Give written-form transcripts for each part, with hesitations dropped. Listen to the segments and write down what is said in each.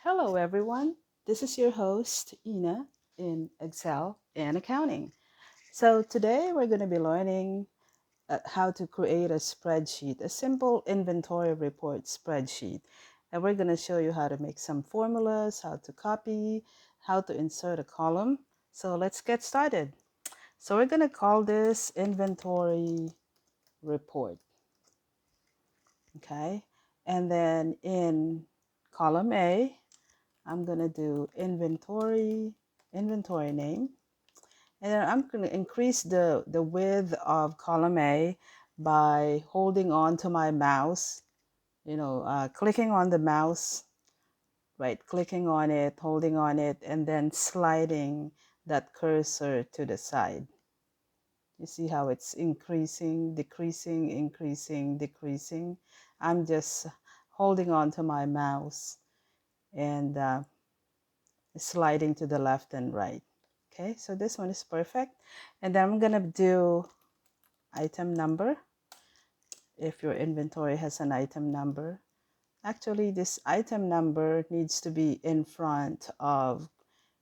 Hello, everyone. This is your host, Ina, in Excel and Accounting. So, today we're going to be learning how to create a spreadsheet, a simple inventory report spreadsheet. And we're going to show you how to make some formulas, how to copy, how to insert a column. So, let's get started. So, we're going to call this inventory report. Okay. And then in column A, I'm going to do inventory name. And then I'm going to increase the width of column A by holding on to my mouse, clicking on the mouse, right, clicking on it, holding on it, and then sliding that cursor to the side. You see how it's increasing, decreasing, increasing, decreasing. I'm just holding on to my mouse and sliding to the left and right. Okay, so this one is perfect. And then I'm gonna do item number. If your inventory has an item number, actually this item number needs to be in front of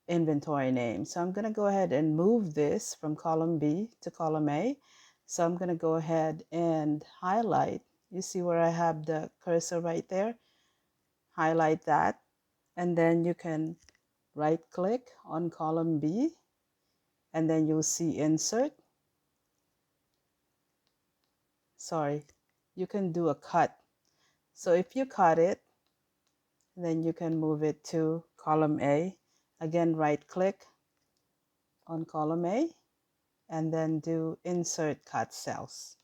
inventory name. So I'm gonna go ahead and move this from column B to column A. So I'm gonna go ahead and highlight. You see where I have the cursor right there? Highlight that, and then you can right click on column B, and then you'll see insert. Sorry, you can do a cut. So if you cut it, then you can move it to column A. Again, right click on column A and then do insert cut cells.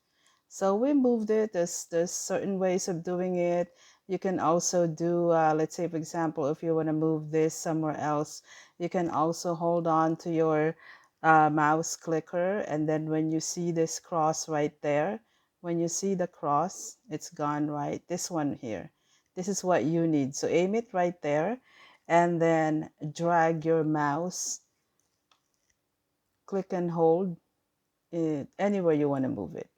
So we moved it. There's certain ways of doing it. You can also do, let's say, for example, if you want to move this somewhere else, you can also hold on to your mouse clicker. And then when you see this cross right there, when you see the cross, it's gone, right? This one here. This is what you need. So aim it right there and then drag your mouse, click and hold it anywhere you want to move it.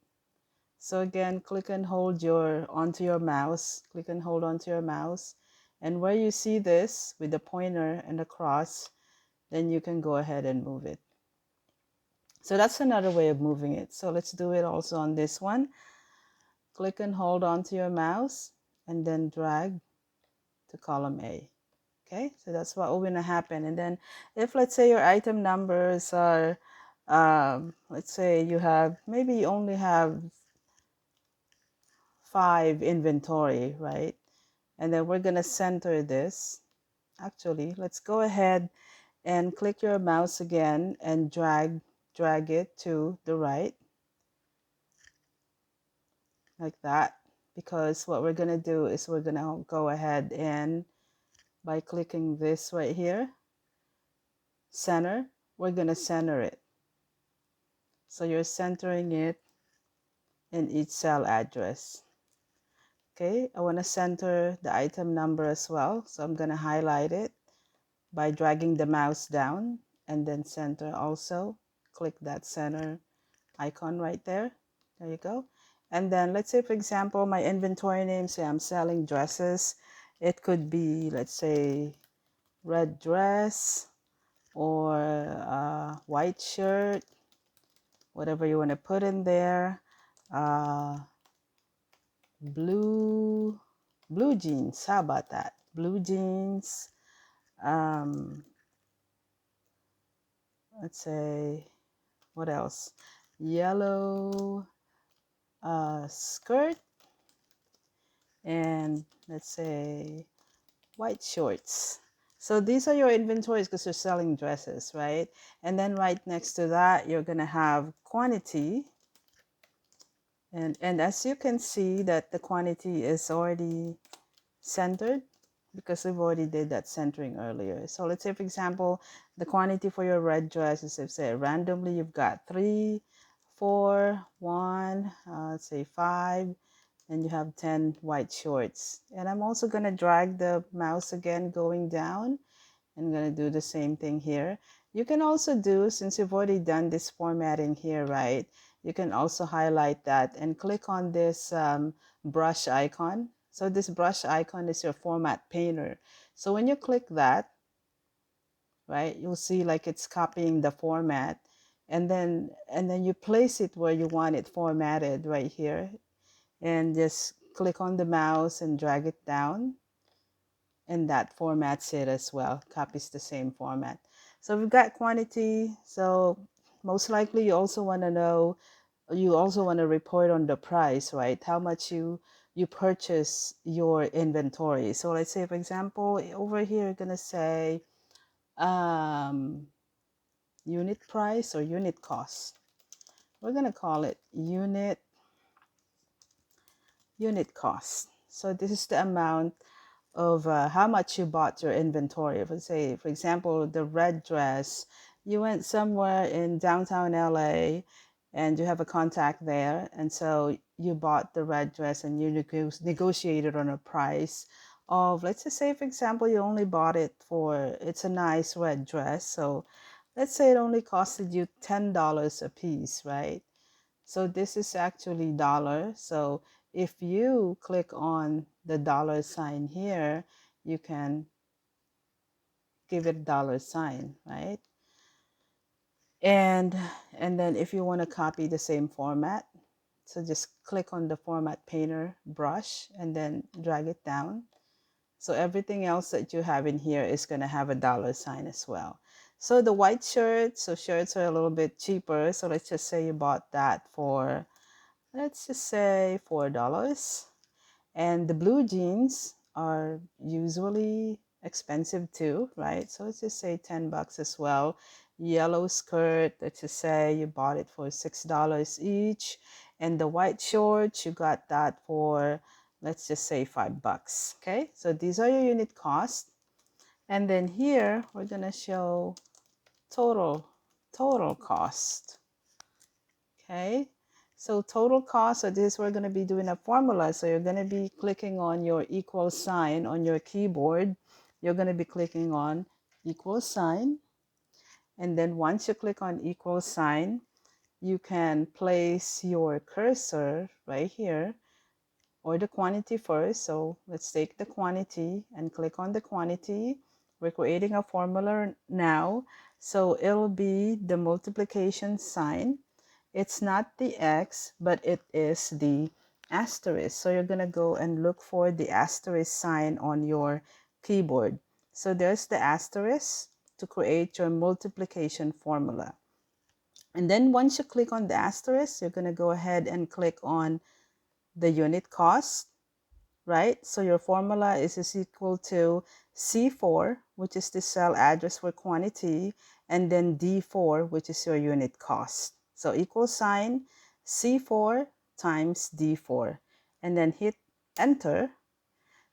So again, click and hold onto your mouse, click and hold onto your mouse. And where you see this with the pointer and the cross, then you can go ahead and move it. So that's another way of moving it. So let's do it also on this one. Click and hold onto your mouse and then drag to column A. Okay, so that's what will gonna happen. And then if let's say your item numbers are, let's say maybe you only have 5 inventory, right? And then we're gonna center this. Actually, let's go ahead and click your mouse again and drag it to the right, like that. Because what we're gonna do is we're gonna go ahead and by clicking this right here, center, we're gonna center it. So you're centering it in each cell address. Okay, I want to center the item number as well. So I'm gonna highlight it by dragging the mouse down and then center also. Click that center icon right there. There you go. And then let's say, for example, my inventory name, say I'm selling dresses. It could be, let's say, red dress or white shirt, whatever you want to put in there. Blue jeans. How about that? Blue jeans. Let's say, what else? Yellow skirt, and let's say white shorts. So these are your inventories because you're selling dresses, right? And then right next to that, you're gonna have quantity. And as you can see that the quantity is already centered because we've already did that centering earlier. So let's say, for example, the quantity for your red dress is, if say randomly you've got 3, 4, 1, let's say 5, and you have 10 white shorts. And I'm also going to drag the mouse again going down. I'm going to do the same thing here. You can also do, since you've already done this formatting here, right? You can also highlight that and click on this brush icon. So this brush icon is your format painter. So when you click that, right, you'll see like it's copying the format, and then you place it where you want it formatted right here, and just click on the mouse and drag it down, and that formats it as well, copies the same format. So we've got quantity. So most likely you also want to know, you also want to report on the price, right? How much you purchase your inventory. So let's say, for example, over here, you're gonna say unit price or unit cost. We're gonna call it unit cost. So this is the amount of how much you bought your inventory. If I say, for example, the red dress, you went somewhere in downtown LA and you have a contact there, and so you bought the red dress and you negotiated on a price of, let's just say, for example, you only bought it for, it's a nice red dress, so let's say it only costed you $10 a piece, right? So this is actually dollar. So if you click on the dollar sign here, you can give it dollar sign, right? And then if you want to copy the same format, so just click on the format painter brush and then drag it down. So everything else that you have in here is going to have a dollar sign as well. So the white shirt, so shirts are a little bit cheaper. So let's just say you bought that for, let's just say $4. And the blue jeans are usually expensive too, right? So let's just say $10 as well. Yellow skirt, let's just say you bought it for $6 each. And the white shorts, you got that for, let's just say $5. Okay, so these are your unit costs. And then here we're gonna show total cost. Okay, so total cost, so this we're going to be doing a formula. So you're going to be clicking on your equal sign on your keyboard. You're going to be clicking on equal sign. And then once you click on equal sign, you can place your cursor right here, or the quantity first. So let's take the quantity and click on the quantity. We're creating a formula now. So it'll be the multiplication sign. It's not the X, but it is the asterisk. So you're going to go and look for the asterisk sign on your keyboard. So there's the asterisk to create your multiplication formula. And then once you click on the asterisk, you're going to go ahead and click on the unit cost, right? So your formula is equal to C4, which is the cell address for quantity, and then D4, which is your unit cost. So equal sign C4 times D4, and then hit enter.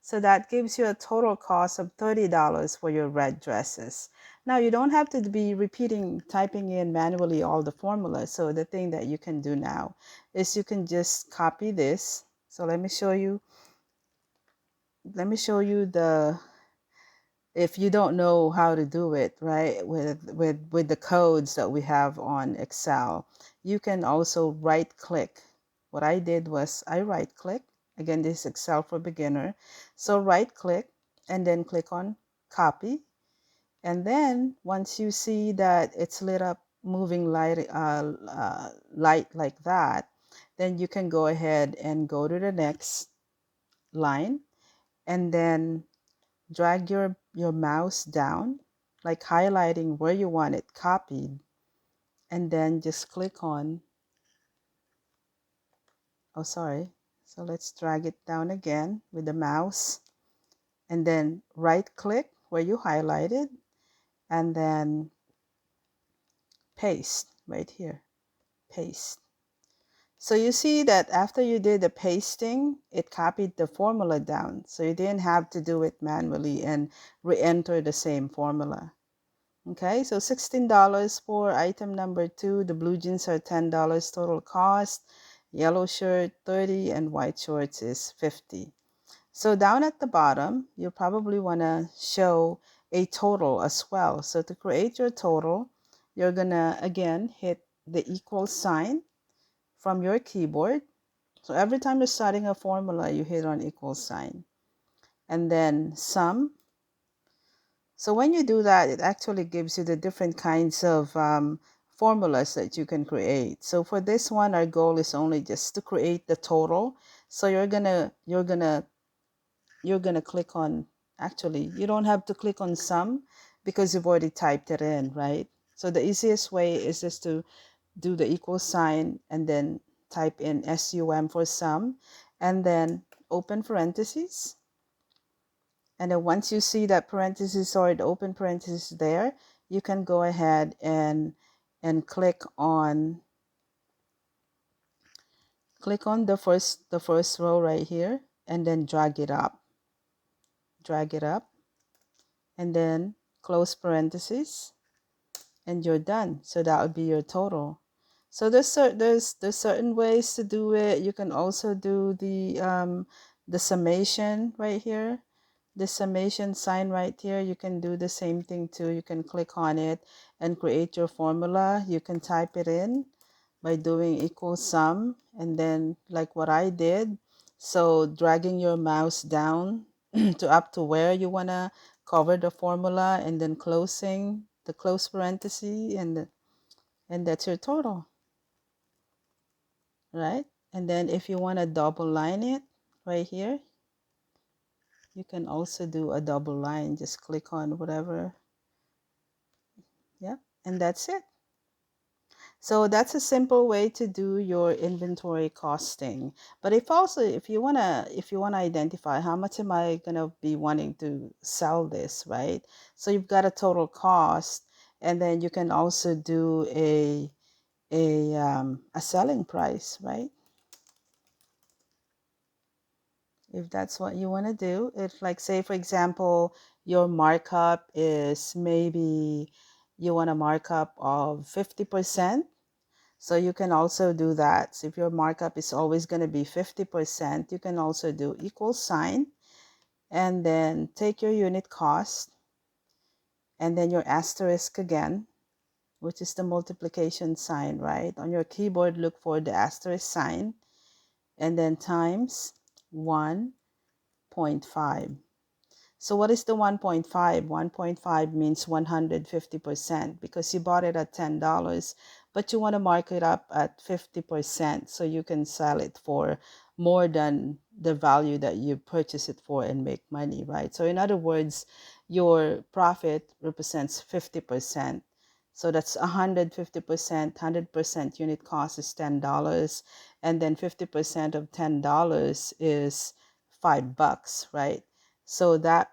So that gives you a total cost of $30 for your red dresses. Now you don't have to be typing in manually all the formulas. So the thing that you can do now is you can just copy this. So let me show you the, if you don't know how to do it, right, with the codes that we have on Excel, you can also right click. What I did was I right click. Again, this is Excel for beginner. So right click and then click on copy. And then once you see that it's lit up moving light like that, then you can go ahead and go to the next line and then drag your mouse down, like highlighting where you want it copied, and then just click on, oh sorry, so let's drag it down again with the mouse, and then right click where you highlighted, and then paste right here, paste. So you see that after you did the pasting, it copied the formula down, so you didn't have to do it manually and re-enter the same formula. Okay, so $16 for item number 2. The blue jeans are $10 total cost. Yellow shirt $30 and white shorts is $50. So down at the bottom, you probably want to show a total as well. So to create your total, you're gonna again hit the equal sign from your keyboard. So every time you're starting a formula, you hit on equal sign. And then sum, So when you do that, it actually gives you the different kinds of formulas that you can create. So for this one, our goal is only just to create the total. So you're gonna click on, actually, you don't have to click on sum because you've already typed it in, right? So the easiest way is just to do the equal sign and then type in SUM for sum, and then open parentheses. And then once you see that parentheses or the open parentheses there, you can go ahead and click on the first row right here, and then drag it up, and then close parentheses, and you're done. So that would be your total. So there's certain ways to do it. You can also do the summation right here, the summation sign right here. You can do the same thing too. You can click on it and create your formula. You can type it in by doing equal sum, and then like what I did, so dragging your mouse down to up to where you want to cover the formula, and then closing the close parenthesis, and that's your total, right? And then if you want to double line it right here, you can also do a double line. Just click on whatever. Yeah, and that's it. So that's a simple way to do your inventory costing. But if you wanna identify how much am I gonna be wanting to sell this, right? So you've got a total cost, and then you can also do a selling price, right? If that's what you want to do. If, like, say for example, your markup is, maybe you want a markup of 50%. So you can also do that. So if your markup is always going to be 50%, you can also do equal sign, and then take your unit cost, and then your asterisk again, which is the multiplication sign, right? On your keyboard, look for the asterisk sign, and then times 1.5. So what is the 1.5? 1.5 means 150%, because you bought it at $10, but you want to mark it up at 50%, so you can sell it for more than the value that you purchase it for and make money, right? So in other words, your profit represents 50%. So that's 150%. 100% unit cost is $10, and then 50% of $10 is $5, right? So that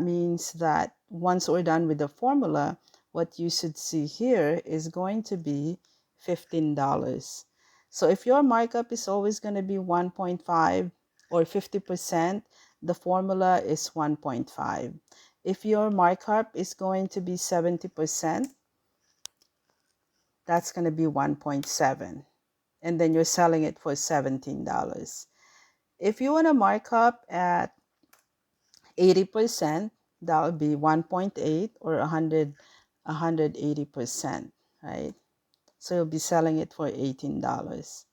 means that once we're done with the formula, what you should see here is going to be $15. So if your markup is always going to be 1.5 or 50%, the formula is 1.5. If your markup is going to be 70%, that's going to be 1.7. And then you're selling it for $17. If you want to mark up at 80%, that would be 1.8 or 180%, right? So you'll be selling it for $18.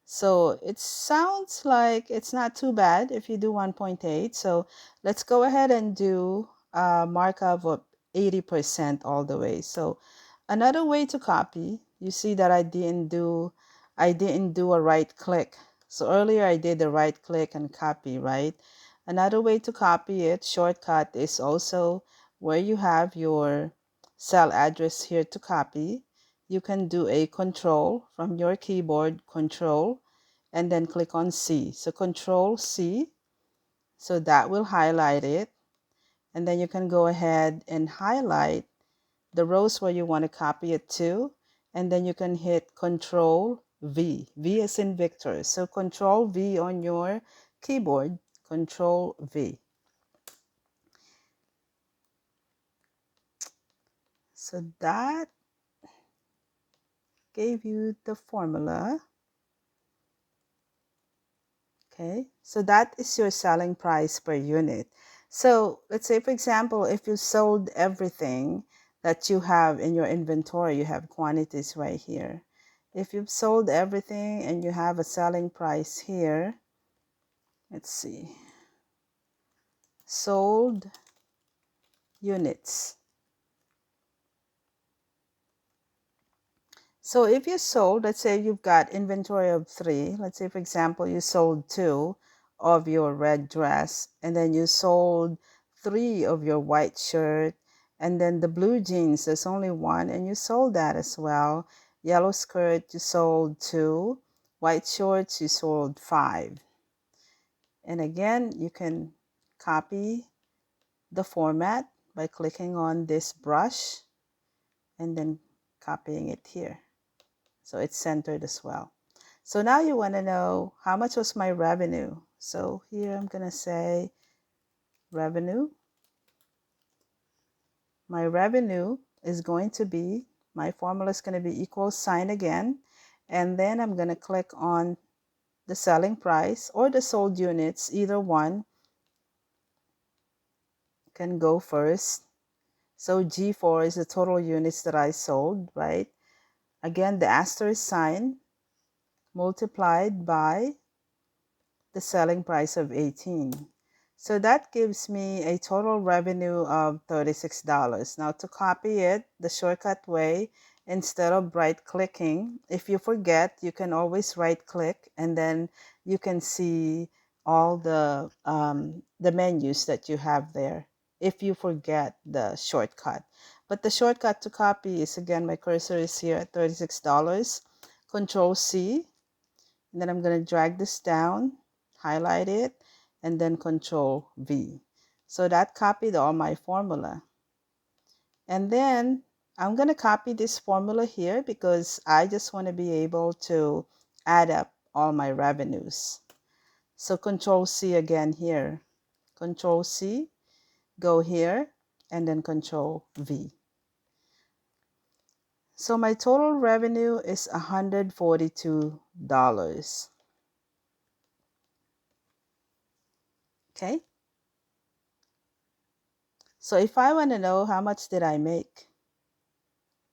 So it sounds like it's not too bad if you do 1.8. So let's go ahead and do a markup of 80% all the way. So another way to copy, you see that I didn't do a right click. So earlier I did the right click and copy, right? Another way to copy it, shortcut, is also where you have your cell address here to copy. You can do a control from your keyboard, control, and then click on C. So control C, so that will highlight it. And then you can go ahead and highlight the rows where you want to copy it to. And then you can hit control V. V as in Victor. So control V on your keyboard, control V. So that gave you the formula. Okay, so that is your selling price per unit. So let's say, for example, if you sold everything that you have in your inventory, you have quantities right here. If you've sold everything and you have a selling price here, let's see, sold units. So if you sold, let's say you've got inventory of 3, let's say for example you sold 2 of your red dress, and then you sold 3 of your white shirt, and then the blue jeans, there's only 1, and you sold that as well. Yellow skirt, you sold 2. White shorts, you sold 5. And again, you can copy the format by clicking on this brush and then copying it here. So it's centered as well. So now you want to know how much was my revenue. So here I'm going to say revenue. My revenue is going to be, my formula is going to be equals sign again. And then I'm going to click on the selling price or the sold units, either one can go first. So G4 is the total units that I sold, right? Again, the asterisk sign multiplied by the selling price of 18. So that gives me a total revenue of $36. Now to copy it, the shortcut way, instead of right clicking, if you forget, you can always right click and then you can see all the menus that you have there if you forget the shortcut. But the shortcut to copy is, again, my cursor is here at $36. Control C, and then I'm going to drag this down, highlight it, and then Control V. So that copied all my formula. And then I'm going to copy this formula here because I just want to be able to add up all my revenues. So Control C again here. Control C, go here, and then Control V. So my total revenue is $142. Okay. So if I want to know how much did I make,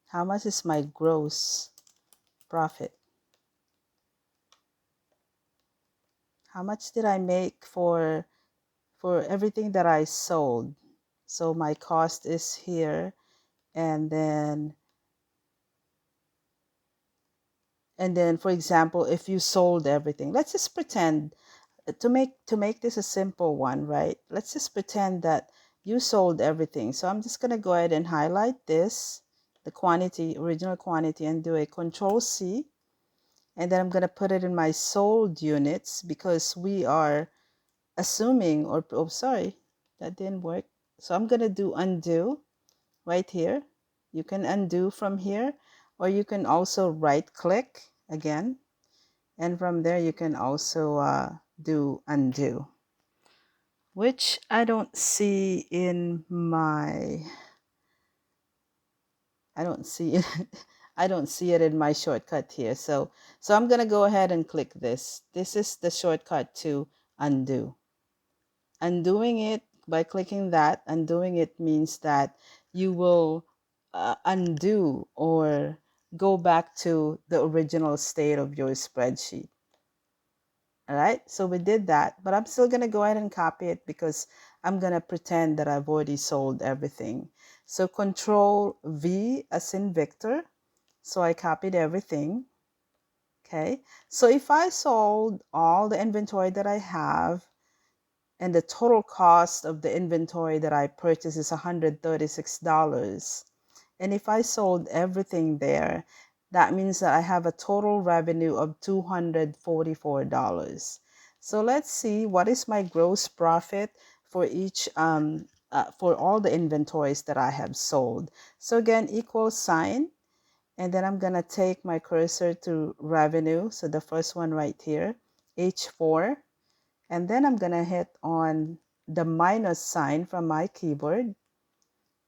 how much is my gross profit? How much did I make for everything that I sold? So my cost is here, and then for example, if you sold everything, let's just pretend to make this a simple one, right? Let's just pretend that you sold everything. So I'm just going to go ahead and highlight this, the quantity, original quantity, and do a Control C. And then I'm going to put it in my sold units because we are assuming, or oh, sorry, that didn't work. So I'm going to do undo right here. You can undo from here, or you can also right click again. And from there, you can also do undo, which I don't see in my, I don't see it. I don't see it in my shortcut here. So I'm going to go ahead and click this. This is the shortcut to undo. Undoing it, by clicking that, undoing it means that you will undo or go back to the original state of your spreadsheet. All right, so we did that, but I'm still going to go ahead and copy it because I'm going to pretend that I've already sold everything. So Control V as in Victor. So I copied everything. Okay, so if I sold all the inventory that I have, and the total cost of the inventory that I purchased is $136. And if I sold everything there, that means that I have a total revenue of $244. So let's see, what is my gross profit for each, for all the inventories that I have sold. So again, equal sign, and then I'm going to take my cursor to revenue. So the first one right here, H4. And then I'm going to hit on the minus sign from my keyboard.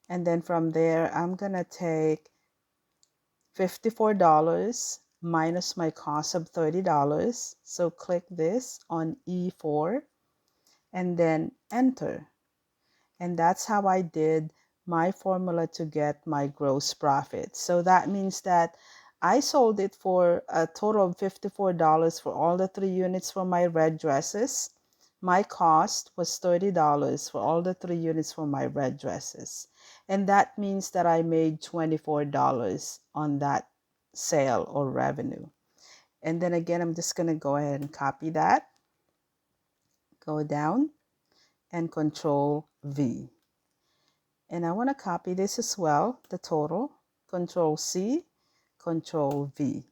And then from there, I'm going to take $54 minus my cost of $30. So click this on E4 and then enter. And that's how I did my formula to get my gross profit. So that means that I sold it for a total of $54 for all the 3 units for my red dresses. my cost was $30 for all the 3 units for my red dresses. And that means that I made $24 on that sale or revenue. And then again, I'm just going to go ahead and copy that, go down and Control V. And I want to copy this as well, the total, Control C, Control V.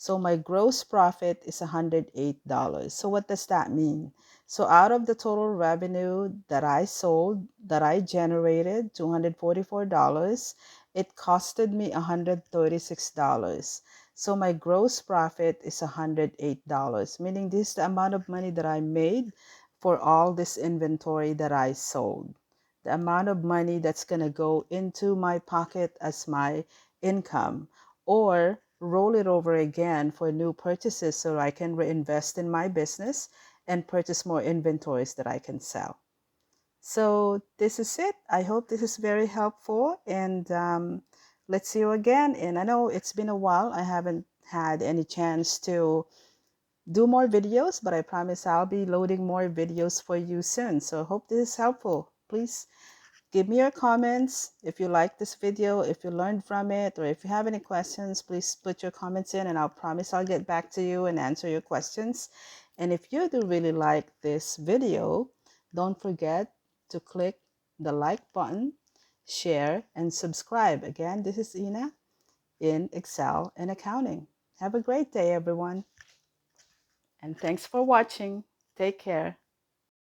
So my gross profit is $108. So what does that mean? So out of the total revenue that I sold, that I generated, $244, it costed me $136. So my gross profit is $108, meaning this is the amount of money that I made for all this inventory that I sold. The amount of money that's going to go into my pocket as my income, or roll it over again for new purchases so I can reinvest in my business and purchase more inventories that I can sell. So this is it. I hope this is very helpful, and let's see you again. And I know it's been a while. I haven't had any chance to do more videos, but I promise I'll be loading more videos for you soon. So I hope this is helpful. Please give me your comments if you like this video, if you learned from it, or if you have any questions, please put your comments in and I'll promise I'll get back to you and answer your questions. And if you do really like this video, don't forget to click the like button, share, and subscribe. Again, this is Ina in Excel and Accounting. Have a great day, everyone. And thanks for watching. Take care.